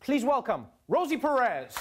Please welcome Rosie Perez.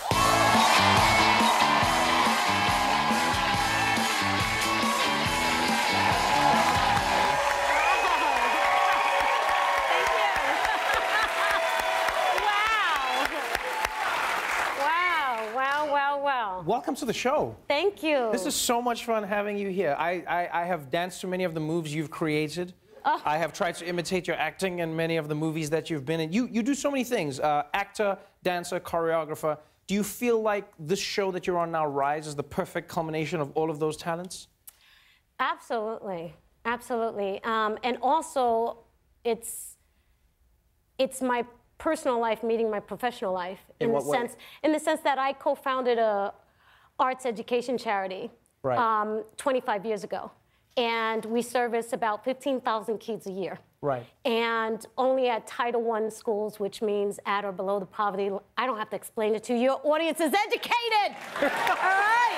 Welcome to the show. Thank you. This is so much fun having you here. I have danced to many of the moves you've created. Oh. I have tried to imitate your acting in many of the movies that you've been in. You do so many things. Actor, dancer, choreographer. Do you feel like this show that you're on now, Rise, is the perfect culmination of all of those talents? Absolutely. Absolutely. And also, it's my personal life meeting my professional life. In the sense that I co-founded a arts education charity 25 years ago. And we service about 15,000 kids a year. Right. And only at Title I schools, which means at or below the poverty. I don't have to explain it to you. Your audience is educated. All right.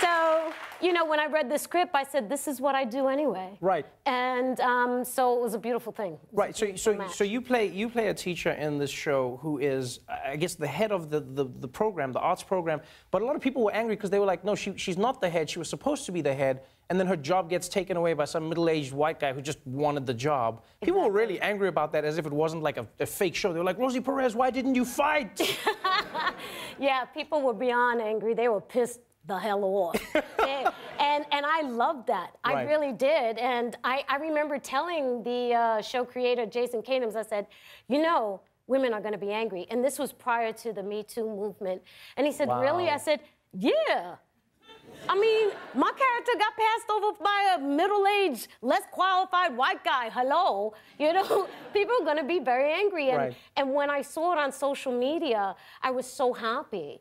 So, you know, when I read the script, I said, this is what I do anyway. Right. And so it was a beautiful thing. Right. So you play a teacher in this show who is, I guess, the head of the program, the arts program. But a lot of people were angry because they were like, no, she's not the head. She was supposed to be the head. And then her job gets taken away by some middle-aged white guy who just wanted the job. Exactly. People were really angry about that, as if it wasn't like a fake show. They were like, Rosie Perez, why didn't you fight? Yeah, people were beyond angry. They were pissed the hell off. and I loved that. Right. I really did. And I remember telling the show creator, Jason Katims, I said, you know, women are going to be angry. And this was prior to the Me Too movement. And he said, wow. Really? I said, yeah. I mean, my character got passed over by a middle-aged, less qualified white guy. Hello. You know, people are going to be very angry. And when I saw it on social media, I was so happy.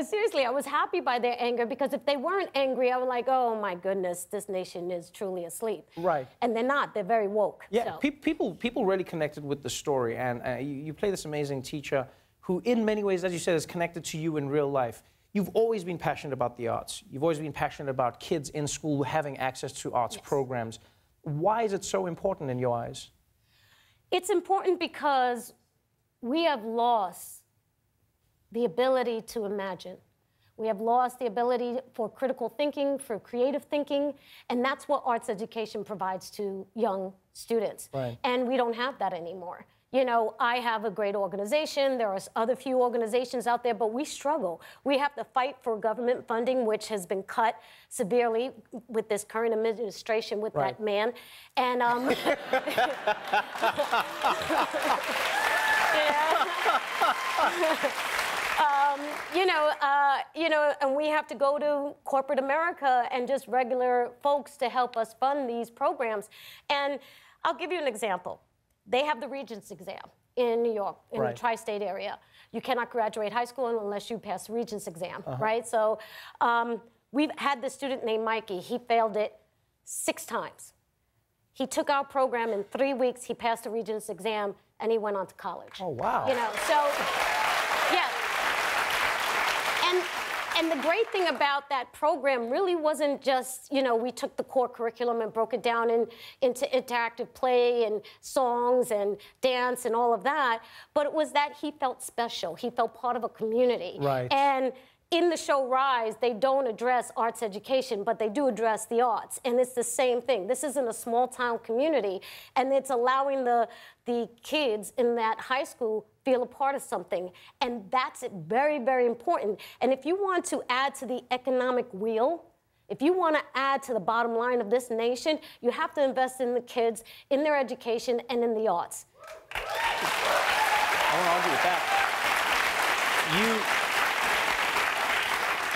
Seriously, I was happy by their anger, because if they weren't angry, I was like, oh my goodness, this nation is truly asleep. Right. And they're not, they're very woke. Yeah, so. People really connected with the story, and you play this amazing teacher who in many ways, as you said, is connected to you in real life. You've always been passionate about the arts. You've always been passionate about kids in school having access to arts programs. Why is it so important in your eyes? It's important because we have lost the ability to imagine. We have lost the ability for critical thinking, for creative thinking, and that's what arts education provides to young students. Right. And we don't have that anymore. You know, I have a great organization. There are other few organizations out there, but we struggle. We have to fight for government funding, which has been cut severely with this current administration with that man. And and we have to go to corporate America and just regular folks to help us fund these programs. And I'll give you an example. They have the Regents exam in New York, in the tri-state area. You cannot graduate high school unless you pass the Regents exam, right? So we've had this student named Mikey. He failed it 6 times. He took our program in 3 weeks. He passed the Regents exam, and he went on to college. Oh, wow. You know, so, yeah. And the great thing about that program really wasn't just, you know, we took the core curriculum and broke it down into interactive play and songs and dance and all of that, but it was that he felt special. He felt part of a community. Right. And in the show Rise, they don't address arts education, but they do address the arts. And it's the same thing. This is in a small town community, and it's allowing the kids in that high school feel a part of something. And that's very, very important. And if you want to add to the economic wheel, if you want to add to the bottom line of this nation, you have to invest in the kids, in their education, and in the arts. I want to argue with that.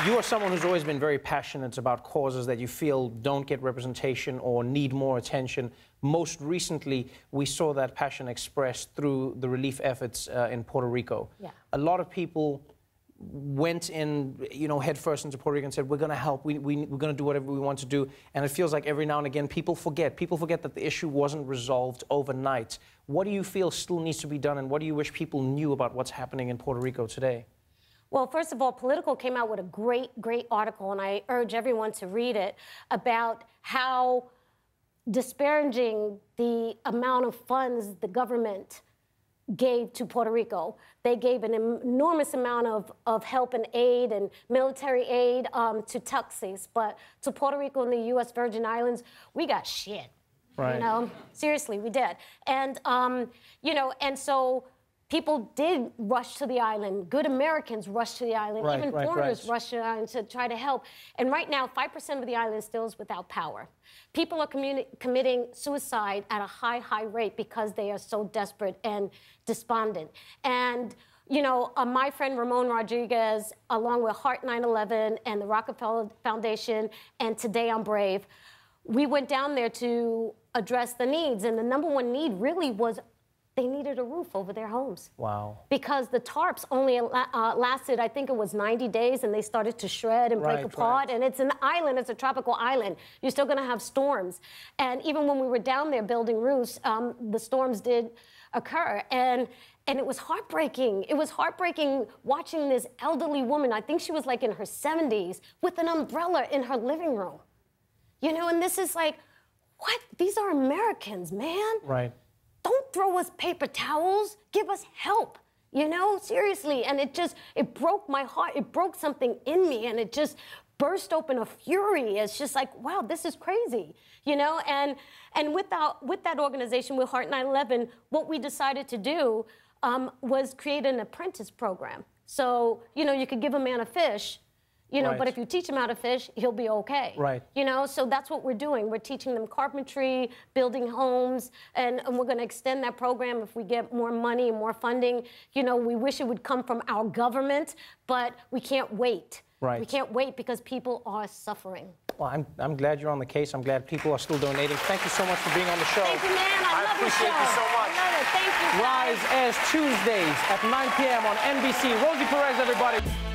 You are someone who's always been very passionate about causes that you feel don't get representation or need more attention. Most recently, we saw that passion expressed through the relief efforts in Puerto Rico. Yeah. A lot of people went in, you know, head first into Puerto Rico and said, we're going to help, we're going to do whatever we want to do. And it feels like every now and again people forget that the issue wasn't resolved overnight. What do you feel still needs to be done, and what do you wish people knew about what's happening in Puerto Rico today? Well, first of all, Politico came out with a great, great article, and I urge everyone to read it, about how disparaging the amount of funds the government gave to Puerto Rico. They gave an enormous amount of help and aid and military aid to Texas, but to Puerto Rico and the U.S. Virgin Islands, we got shit. Right. You know, seriously, we did. And, you know, and so people did rush to the island. Good Americans rushed to the island. Right, even right, foreigners right. rushed to the island to try to help. And right now, 5% of the island still is without power. People are committing suicide at a high, high rate because they are so desperate and despondent. And, you know, my friend Ramon Rodriguez, along with Heart 9/11 and the Rockefeller Foundation and Today I'm Brave, we went down there to address the needs. And the number one need really was they needed a roof over their homes. Wow. Because the tarps only lasted, I think it was 90 days, and they started to shred and break apart. Right. And it's an island, it's a tropical island. You're still gonna have storms. And even when we were down there building roofs, the storms did occur. And it was heartbreaking. It was heartbreaking watching this elderly woman, I think she was like in her 70s, with an umbrella in her living room. You know, and this is like, what? These are Americans, man. Right. Don't throw us paper towels. Give us help, you know, seriously. And it broke my heart. It broke something in me, and it just burst open a fury. It's just like, wow, this is crazy, you know? And with that organization, with Heart 9/11, what we decided to do was create an apprentice program. So, you know, you could give a man a fish, you know, right. But if you teach him how to fish, he'll be okay. Right. You know, so that's what we're doing. We're teaching them carpentry, building homes, and we're going to extend that program if we get more money and more funding. You know, we wish it would come from our government, but we can't wait. Right. We can't wait because people are suffering. Well, I'm glad you're on the case. I'm glad people are still donating. Thank you so much for being on the show. Thank you, man. I love the show. appreciate you so much. I love it. Thank you, guys. Rise airs Tuesdays at 9 p.m. on NBC. Rosie Perez, everybody.